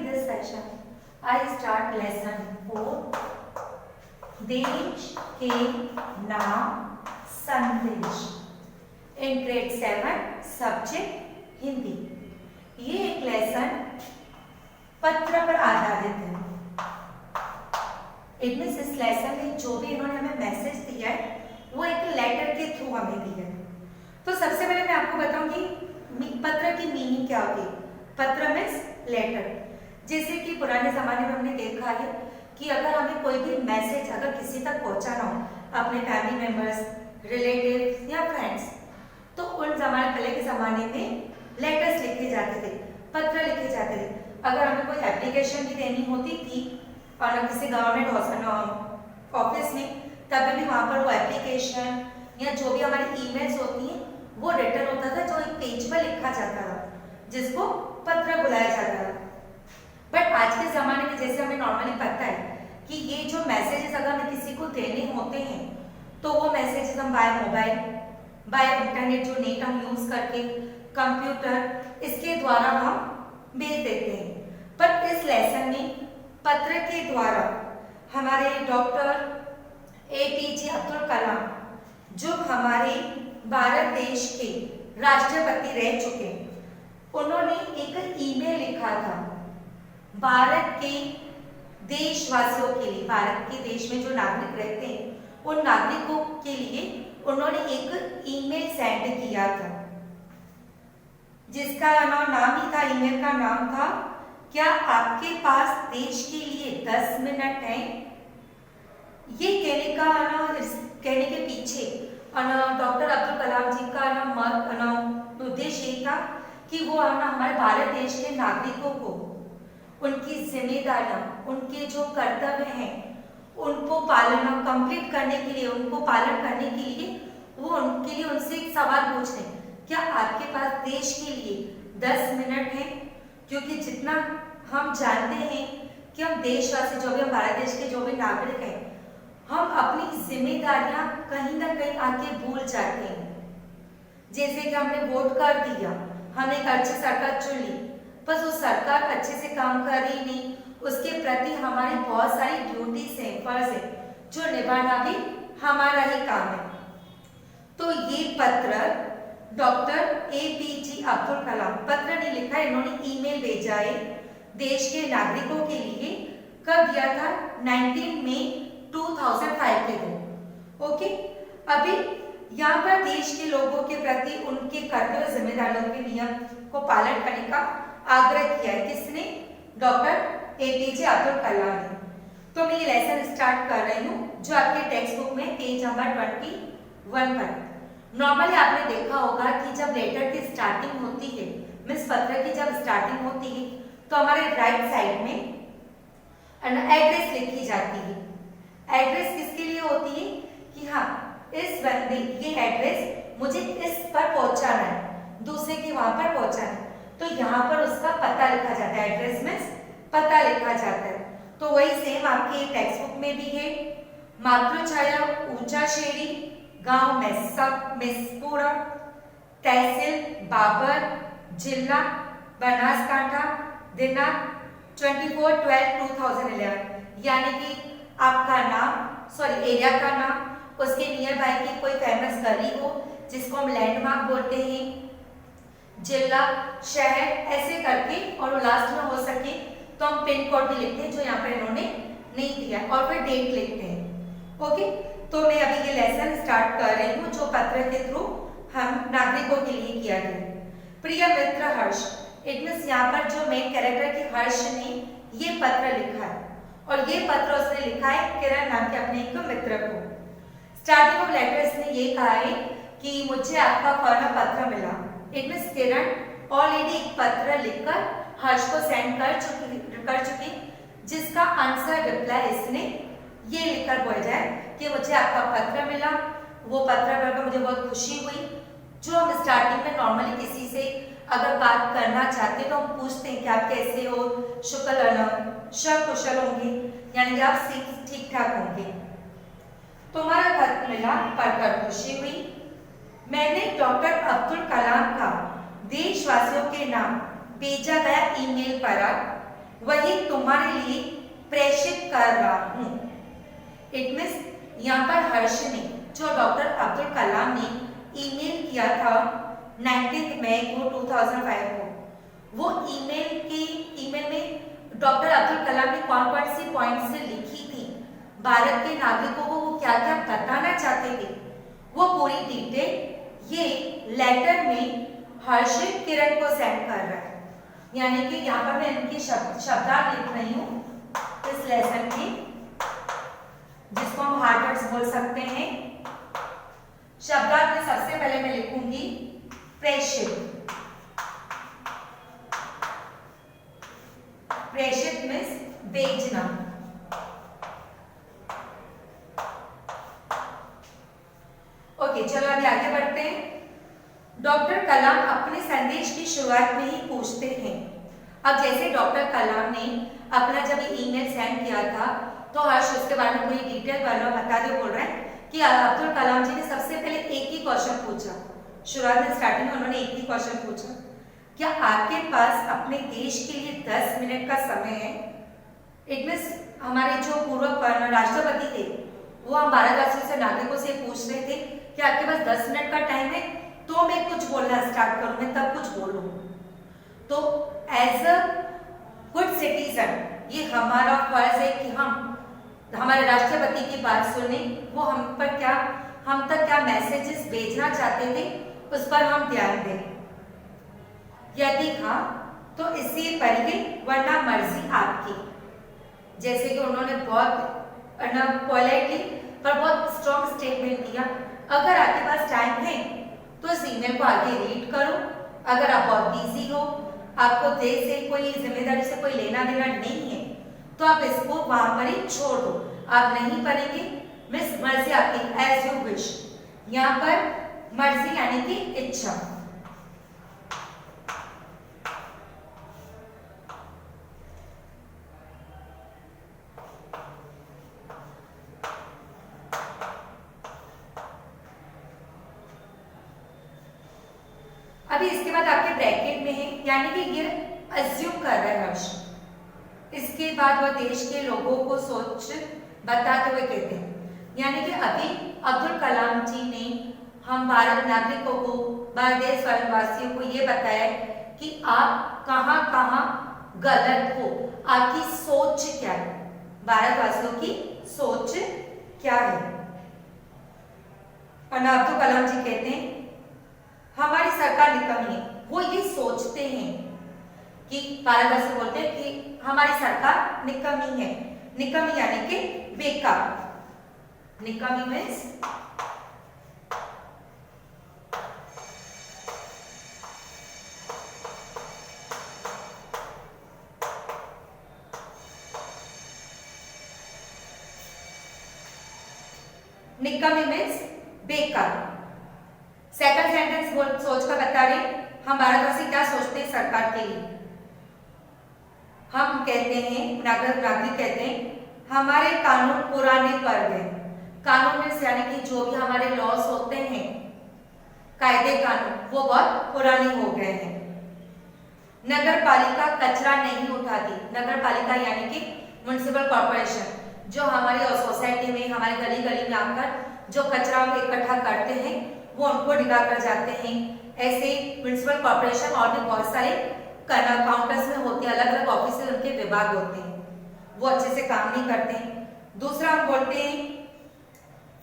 this session, I start lesson 4. देश के नाम संदेश in grade 7 subject हिंदी। ये एक लेसन पत्र पर आधारित है। इनमें इस लेसन में जो भी इन्होंने हमें मैसेज दिया है वो एक लेटर के थ्रू हमें दिया है। तो सबसे पहले मैं आपको बताऊंगी पत्र की मीनिंग क्या होती है। पत्र मीन्स लेटर। जैसे कि पुराने जमाने में हमने देखा है कि अगर हमें कोई भी मैसेज अगर किसी तक पहुंचाना हो, अपने फैमिली मेंबर्स, रिलेटिव्स या फ्रेंड्स, तो उन पहले के जमाने में लेटर्स लिखे जाते थे, पत्र लिखे जाते थे। अगर हमें कोई एप्लीकेशन भी देनी होती थी और किसी गवर्नमेंट ऑफिस में, तभी भी वहाँ पर वो एप्लीकेशन या जो भी हमारी ईमेल्स होती हैं वो रिटर्न होता था, जो एक पेज पर लिखा जाता था, जिसको पत्र बुलाया जाता था। बट आज के ज़माने में जैसे हमें नॉर्मली पता है कि ये जो मैसेजेस अगर हमें किसी को देने होते हैं तो वो मैसेजेस हम बाय मोबाइल, बाय इंटरनेट, जो नेट हम यूज़ करके, कंप्यूटर, इसके द्वारा हम भेज देते हैं। पर इस लेसन में पत्र के द्वारा हमारे डॉक्टर APJ अब्दुल कलाम, जो हमारे भारत देश के राष्ट्रपति रह चुके हैं, उन्होंने एक ईमेल लिखा था भारत के देशवासियों के लिए। भारत के देश में जो नागरिक रहते हैं उन नागरिकों के लिए उन्होंने एक ईमेल सेंड किया था, जिसका नाम ही था, ईमेल का नाम था, क्या आपके पास देश के लिए 10 मिनट हैं। ये कहने के पीछे डॉक्टर अब्दुल कलाम जी का उद्देश्य ये था कि वो हमारे भारत देश के नागरिकों को उनकी जिम्मेदारियां, उनके जो कर्तव्य हैं, उनको पालना कंप्लीट करने के लिए, उनको पालन करने के लिए वो उनके लिए उनसे एक सवाल पूछ रहे हैं, क्या आपके पास देश के लिए 10 मिनट हैं। क्योंकि जितना हम जानते हैं कि हम देशवासी, जो भी हम भारत देश के जो भी नागरिक हैं, हम अपनी जिम्मेदारियां कहीं ना कहीं आके भूल जाते हैं। जैसे कि हमने वोट कर दिया, हमने एक अच्छी सरकार चुन ली, बस वो सरकार अच्छे से काम कर रही नहीं, उसके प्रति हमारी बहुत सारी ड्यूटीज हैं, फर्ज है, जो निभाना भी हमारा ही काम है। तो ये पत्र डॉक्टर APJ अब्दुल कलाम, पत्र नहीं लिखा, इन्होंने ईमेल भेजा है देश के नागरिकों के लिए। कब दिया था? 19 मई 2005 के दिन। ओके, अभी यहाँ पर देश के लोगों के प्रति उनके कर्तव्य, जिम्मेदारियों के नियम को पालन करने का आग्रह किया है। किसने? डॉक्टर APJ अब्दुल कलाम ने। तो मैं ये लेसन स्टार्ट कर रही हूँ, जो आपके टेक्स्ट बुक में पेज नंबर 21 पर। नॉर्मली आपने देखा होगा कि जब लेटर की स्टार्टिंग होती है, मीन्स पत्र की जब स्टार्टिंग होती है, तो हमारे राइट साइड में एड्रेस लिखी जाती है। एड्रेस किसके लिए होती है कि हाँ, इस बंदे, ये एड्रेस मुझे इस पर पहुंचाना है, दूसरे के वहां पर पहुंचाना है, तो यहाँ पर उसका पता लिखा जाता है। एड्रेस में पता लिखा जाता है। तो वही सेम आपके टेक्स्ट बुक में भी है। मातृछाया ऊंचा शेरी, गांव मेसपुरा, तहसील बाबर, जिला बनासकांठा, दिनांक 24/12/2011। यानी कि आपका नाम, एरिया का नाम, उसके नियर बाय की कोई फेमस गली हो जिसको हम लैंडमार्क बोलते हैं, जिला, शहर, ऐसे करके, और लास्ट में हो सके तो हम पिन कोड भी लिखते हैं, जो यहाँ पर इन्होंने नहीं दिया, और फिर डेट लिखते हैं। ओके, तो मैं अभी ये लेसन स्टार्ट कर रही हूँ, जो पत्र के थ्रू हम नागरिकों के लिए किया गया। प्रिय मित्र हर्ष, इट मीन्स यहाँ पर जो मेन कैरेक्टर की हर्ष ने ये पत्र लिखा है, और ये पत्र उसने लिखा है किरण नाम के अपने एक मित्र को। स्टार्टिंग ऑफ लेटर इसने ये कहा है कि मुझे आपका फॉरन पत्र मिला। इट मीन्स किरण ऑलरेडी एक पत्र लिखकर हर्ष को सेंड कर चुकी, जिसका आंसर रिप्लाई इसने ये लिखकर भेजा है कि मुझे आपका पत्र मिला। वो पत्र पढ़कर मुझे बहुत खुशी हुई। जो हम स्टार्टिंग में नॉर्मली किसी से अगर बात करना चाहते हैं तो हम पूछते हैं कि आप कैसे हो, कुशल होंगे, यानी कि आप ठीक ठाक होंगे। तुम्हारा खत मिला, पढ़कर खुशी हुई। मैंने डॉक्टर अब्दुल कलाम का देशवासियों के नाम भेजा गया ईमेल पढ़ा। वही तुम्हारे लिए प्रेषित कर रहा हूं। इट मीन्स यहाँ पर हर्ष ने, जो डॉक्टर अब्दुल कलाम ने ईमेल किया था 19 मई को 2005 को, वो ईमेल में डॉक्टर अब्दुल कलाम ने कौन सी पॉइंट से लिखी थी, भारत के नागरिकों को वो क्या क्या बताना चाहते थे, वो पूरी डिटेल ये लेटर में हर्षित किरण को सेंड कर रहा है। यानी कि यहाँ पर मैं इनकी शब्दार्थ लिख रही हूँ इस लेसन की, जिसको हम हार्ड वर्ड्स बोल सकते हैं। शब्दार्थ में सबसे पहले मैं लिखूंगी प्रेषित। प्रेषित मीन्स भेजना। ओके, चलो अभी आगे बढ़ते हैं। डॉक्टर कलाम अपने संदेश की शुरुआत में ही पूछते हैं। अब जैसे डॉक्टर कलाम ने अपना जब ईमेल सेंड किया था तो हर्ष उसके बारे में कोई डिटेल बताते बोल रहे हैं कि अब्दुल कलाम जी ने सबसे पहले एक ही क्वेश्चन पूछा। शुरुआत में स्टार्टिंग में उन्होंने एक ही क्वेश्चन पूछा, क्या आपके पास अपने देश के लिए 10 मिनट का समय है? इट मीन्स हमारे जो पूर्व राष्ट्रपति थे वो हम भारतवासियों से, नागरिकों से पूछ रहे थे कि आपके पास 10 मिनट का टाइम है तो मैं कुछ बोलना स्टार्ट करूं, मैं तब कुछ बोलूं। तो एज अ गुड सिटीजन ये हमारा फर्ज है कि हम हमारे राष्ट्रपति की बात सुने, वो हम तक क्या मैसेजेस भेजना चाहते थे उस पर हम ध्यान दें। यदि हाँ तो इसे पढ़िए, वरना मर्जी आपकी। जैसे कि उन्होंने बहुत पोलाइटली पर बहुत स्ट्रॉन्ग स्टेटमेंट दिया, अगर आपके पास टाइम है तो इस ईमेल को आगे रीड करो। अगर आप बहुत बिजी हो, आपको देश से कोई जिम्मेदारी से कोई लेना देना नहीं है, तो आप इसको वहां पर ही छोड़ दो। आप नहीं पढ़ेंगे, मिस मर्जी आपकी, एज यू विश। यहाँ पर मर्जी यानी कि इच्छा। अभी इसके बाद आपके ब्रैकेट में है, यानी कि ये अज्यूम कर रहा है हर्ष। इसके बाद वह देश के लोगों को सोच बताते हुए कहते हैं, यानी कि अभी अब्दुल कलाम जी ने हम भारत नागरिकों को, भारत देश वासियों को ये बताया कि आप कहाँ कहाँ गलत हो, आपकी सोच क्या है, भारतवासियों की सोच क्या है। और अब्दुल कलाम जी कहते हैं हमारी सरकार निकम्मी है। वो ये सोचते हैं कि भारतवासी बोलते हैं कि हमारी सरकार निकम्मी है। निकम्मी यानी कि बेकार। निकम्मी मीन्स निकम्मी मीन्स बेकार। सेकंड सेंटेंस सोच कर बता रहे हम भारतवासी क्या सोचते हैं सरकार के लिए। हम कहते हैं, नागरिक कहते हैं हमारे कानून पुराने पड़ गए। कानून में यानी कि जो भी हमारे लॉस होते हैं, कायदे कानून, वो बहुत पुराने हो गए हैं। नगर पालिका कचरा नहीं उठाती। नगर पालिका यानी कि म्युनिसिपल कॉर्पोरेशन, जो हमारी सोसाइटी में, हमारे गली गली में आकर जो कचरा इकट्ठा करते हैं वो उनको निकाल कर जाते हैं। ऐसे म्युनिसिपल कॉर्पोरेशन और भी बहुत सारे काउंटर्स में होते हैं, अलग अलग ऑफिस उनके विभाग होते हैं, वो अच्छे से काम नहीं करते हैं। दूसरा हम बोलते हैं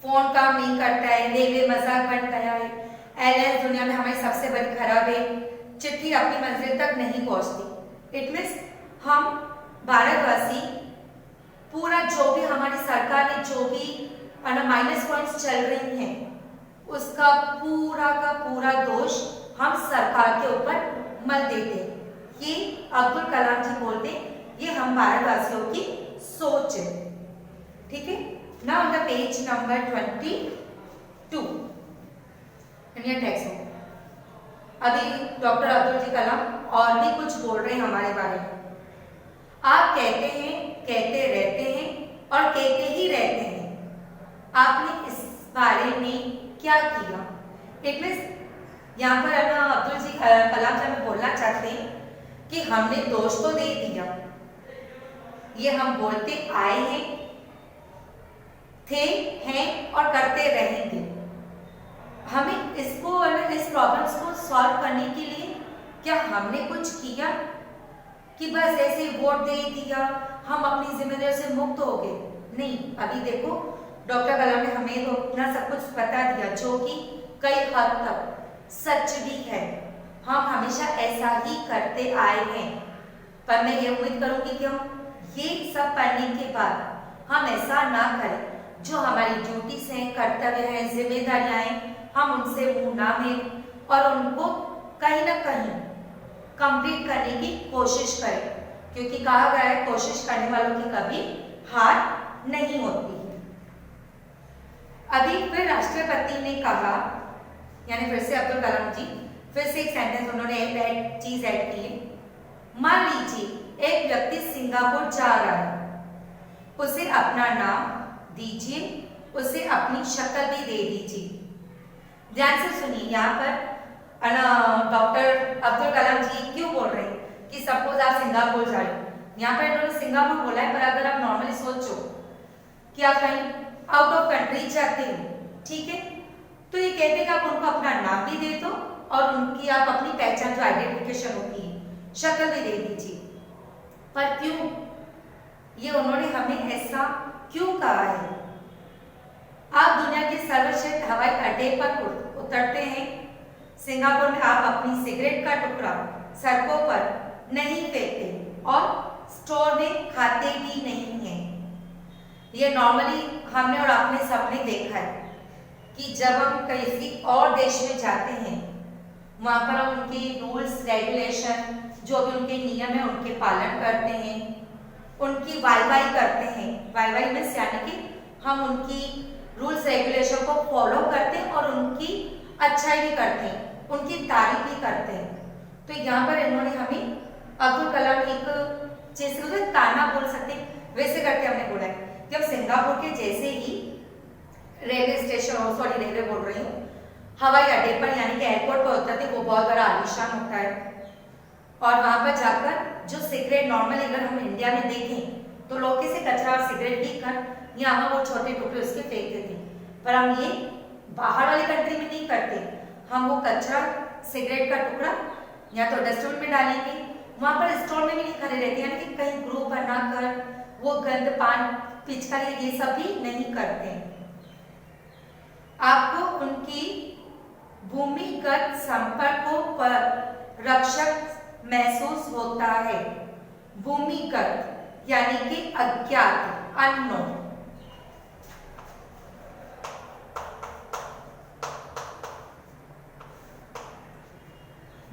फोन काम नहीं करता है, रेलवे मजाक बन गया है, एयरलाइंस दुनिया में हमारी सबसे बड़ी खराब है, चिट्ठी अपनी मंजिल तक नहीं पहुंचती। इट मीन्स हम भारतवासी पूरा जो भी हमारी सरकार ने जो भी माइनस पॉइंट्स चल रही हैं उसका पूरा का पूरा दोष हम सरकार के ऊपर मल देते हैं। ये अब्दुल कलाम जी बोलते ये हम भारतवासियों की सोच है। ठीक है, now the page number 22 in your text book. अभी डॉक्टर अब्दुल जी कलाम और भी कुछ बोल रहे हैं हमारे बारे में। आप कहते हैं, कहते रहते हैं और कहते ही रहते हैं, आपने इस बारे में क्या किया? इट मीन्स यहाँ पर अब्दुल जी कलाम जी हमें बोलना चाहते हैं कि हमने दोष तो दे दिया, ये हम बोलते आए हैं, थे, हैं और करते रहेंगे। हमें इसको इस प्रॉब्लम्स को सॉल्व करने के लिए क्या हमने कुछ किया कि बस ऐसे वोट दे दिया हम अपनी जिम्मेदारियों से मुक्त हो गए? नहीं, अभी देखो डॉक्टर कलाम ने हमें तो अपना सब कुछ बता दिया, जो कि कई हद तक सच भी है। हम हमेशा ऐसा ही करते आए हैं, पर मैं ये उम्मीद करूंगी कि हम ये सब पढ़ने के बाद हम ऐसा ना करें। जो हमारी ड्यूटीज हैं, कर्तव्य हैं, जिम्मेदारियां हैं, हम उनसे मुंह ना मोड़ें और उनको कहीं ना कहीं कंप्लीट करने की कोशिश करें, क्योंकि कहा गया है कोशिश करने वालों की कभी हार नहीं होती। अभी फिर राष्ट्रपति ने कहा, यानी फिर से अब्दुल कलाम जी फिर से एक सेंटेंस उन्होंने एक चीज ऐड की है। मान लीजिए एक व्यक्ति सिंगापुर जा रहा है, उसे अपना नाम दीजिए, उसे अपनी शक्ल भी दे दीजिए। ध्यान से सुनिए, यहाँ पर डॉक्टर अब्दुल कलाम जी क्यों बोल रहे हैं कि सपोज आप सिंगापुर जा रहे हो, यहाँ पर इन्होंने सिंगापुर बोला है, पर अगर आप नॉर्मली सोचो कि आप कहीं आउट ऑफ कंट्री जाते हो, ठीक है, तो ये कहते हैं कि आप उनको अपना नाम भी दे दो और उनकी आप अपनी पहचान जो आइडेंटिफिकेशन होती है शक्ल भी दे दीजिए। पर क्यों ये उन्होंने हमें ऐसा क्यों कहा है? आप दुनिया के सर्वश्रेष्ठ हवाई अड्डे पर उतरते हैं, सिंगापुर में आप अपनी सिगरेट का टुकड़ा सड़कों पर नहीं फेंकते और स्टोर में खाते भी नहीं हैं। ये नॉर्मली हमने और आपने सबने देखा है कि जब हम किसी और देश में जाते हैं, वहाँ पर हम उनके रूल्स रेगुलेशन जो भी उनके नियम है उनके पालन करते हैं, उनकी वाई करते हैं। वाई मीन्स यानी कि हम उनकी रूल्स रेगुलेशन को फॉलो करते हैं और उनकी अच्छाई भी करते हैं, उनकी तारीफ भी करते हैं। तो यहाँ पर इन्होंने हमें अब्दुल कलाम एक जैसे ताना बोल सकते हैं वैसे करके हमने बोला है कि हम सिंगापुर के जैसे ही रेलवे स्टेशन रेलवे बोल रही हूँ, हवाई अड्डे पर यानी कि एयरपोर्ट पर उतरते, वो बहुत बड़ा आलीशान होता है और वहां पर जाकर जो सिगरेट नॉर्मली अगर हम इंडिया में देखें तो लोग कैसे कचरा और सिगरेट पी कर यहाँ वो छोटे टुकड़े उसके फेंक देते, पर हम ये बाहर वाली कंट्री में नहीं करते। हम वो कचरा सिगरेट का टुकड़ा या तो डस्टबिन में डालेंगे, वहां पर स्टोर में भी नहीं खड़े रहते, यानी कि कहीं ग्रुप बनाकर वो गंद पान पिचकारी ये सब भी नहीं करते। आपको उनकी भूमिगत संपर्कों पर रक्षक महसूस होता है। भूमिगत यानी कि अज्ञात, अननोन।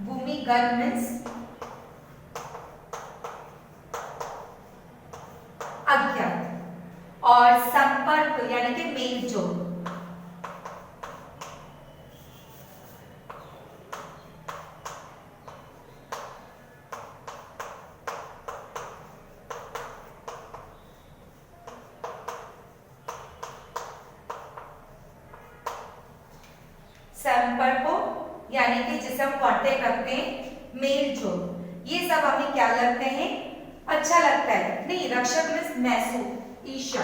भूमिगत मीन्स अज्ञात और संपर्क यानी कि मेल जोल। संपर्कों यानी कि जिसे हम कांटेक्ट रखते हैं, मेल जोल, ये सब हमें क्या लगते हैं? अच्छा लगता है। नहीं, रक्षक मीन्स महसूस, ईर्ष्या।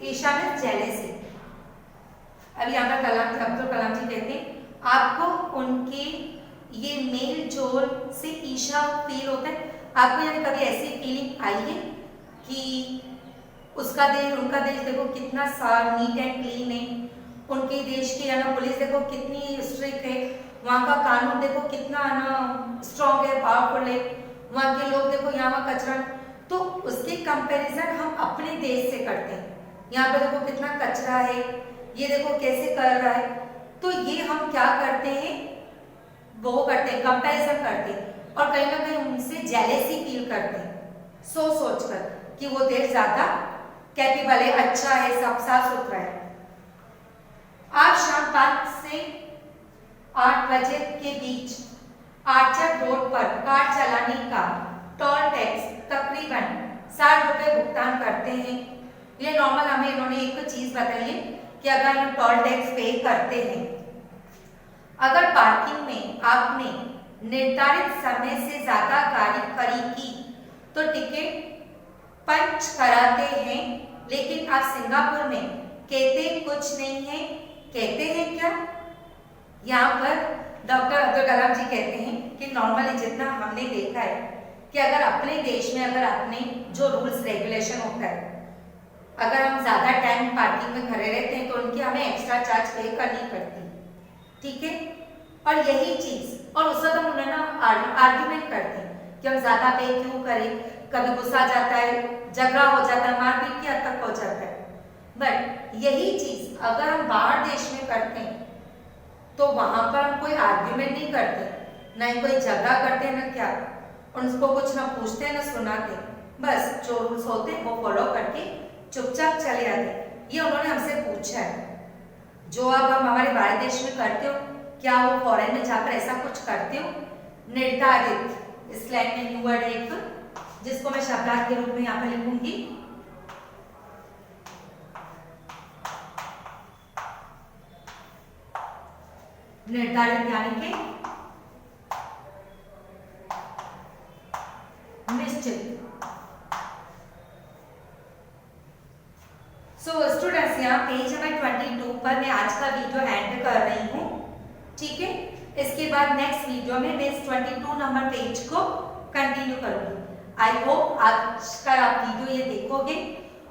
ईर्ष्या मीन्स जेलेसी। अब यहाँ पर अब्दुल कलाम जी कहते हैं आपको उनके ये मेल जोल से ईर्ष्या फील होता है। आपको यानी कभी ऐसी फीलिंग आई है कि उसका देश उनका देश देखो कितना साफ नीट एंड क्लीन है, उनके देश की है ना पुलिस देखो कितनी स्ट्रिक्ट है, वहाँ का कानून देखो कितना ना स्ट्रॉन्ग है, पावरफुल है, वहाँ के लोग देखो यहाँ कचरा, तो उसके कंपैरिजन हम अपने देश से करते हैं। यहाँ पे देखो कितना कचरा है, ये देखो कैसे कर रहा है, तो ये हम क्या करते हैं, वो करते हैं, कंपैरिजन करते हैं और कहीं ना कहीं उनसे जेलेसी फील करते हैं सोचकर कि वो देश ज्यादा कैपेबल है, अच्छा है, सब साफ सुथरा है। आज शाम 5 से 8 बजे के बीच आर्चर रोड पर कार चलाने का टोल टैक्स तकरीबन 60 रुपए भुगतान करते हैं। ये नॉर्मल हमें इन्होंने एक चीज बताई है कि अगर हम टोल टैक्स पे करते हैं, अगर पार्किंग में आपने निर्धारित समय से ज्यादा गाड़ी खड़ी की तो टिकट पंच कराते हैं, लेकिन आप सिंगापुर में कहते कुछ नहीं है। कहते हैं क्या? यहाँ पर डॉक्टर अब्दुल कलाम जी कहते हैं कि नॉर्मली जितना हमने देखा है कि अगर अपने देश में अगर आपने जो रूल्स रेगुलेशन होता है, अगर हम ज्यादा टाइम पार्किंग में खड़े रहते हैं तो उनकी हमें एक्स्ट्रा चार्ज पे करनी पड़ती है, ठीक है। और यही चीज और उस वक्त हम उन्हें ना आर्ग्यूमेंट करते हैं कि हम ज्यादा पे क्यों करें, कभी गुस्सा जाता है, झगड़ा हो जाता है, मारपीट की हद तक हो जाता है। बट यही चीज अगर हम बाहर देश में करते हैं तो वहां पर हम कोई आर्ग्यूमेंट नहीं करते, ना ही कोई झगड़ा करते हैं, ना क्या उनको कुछ ना पूछते हैं ना सुनाते, बस जो रूल्स होते हैं वो फॉलो करके चुपचाप चले आते। ये उन्होंने हमसे पूछा है, जो अब हम हमारे भारत देश में करते हो, क्या वो फॉरेन में जाकर ऐसा कुछ करते हो? निर्धारित इस लाइन में न्यू वर्ड है एक, जिसको मैं शब्दार्थ के रूप में यहाँ पर लिखूंगी। निर्धारित यानी कि निश्चित। सो स्टूडेंट्स, यहाँ पेज नंबर 22 पर मैं आज का वीडियो एंड कर रही हूँ, ठीक है। इसके बाद नेक्स्ट वीडियो में मैं इस 22 नंबर पेज को कंटिन्यू करूंगी। आई होप आज का आप वीडियो ये देखोगे,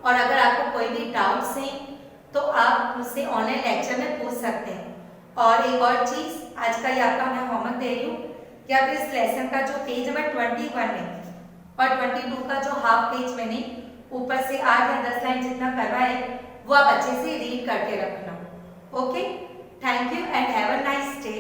और अगर आपको कोई भी डाउट्स हैं तो आप मुझसे ऑनलाइन लेक्चर में पूछ सकते हैं। और एक और चीज, आज का ये आपका मैं होमवर्क दे रही हूँ कि आप इस लेसन का जो पेज नंबर 21 है और 22 का जो हाफ पेज मैंने ऊपर से 8 या 10 लाइन जितना करवाया है वो आप अच्छे से रीड करके रखना। Okay, thank you and have a nice day.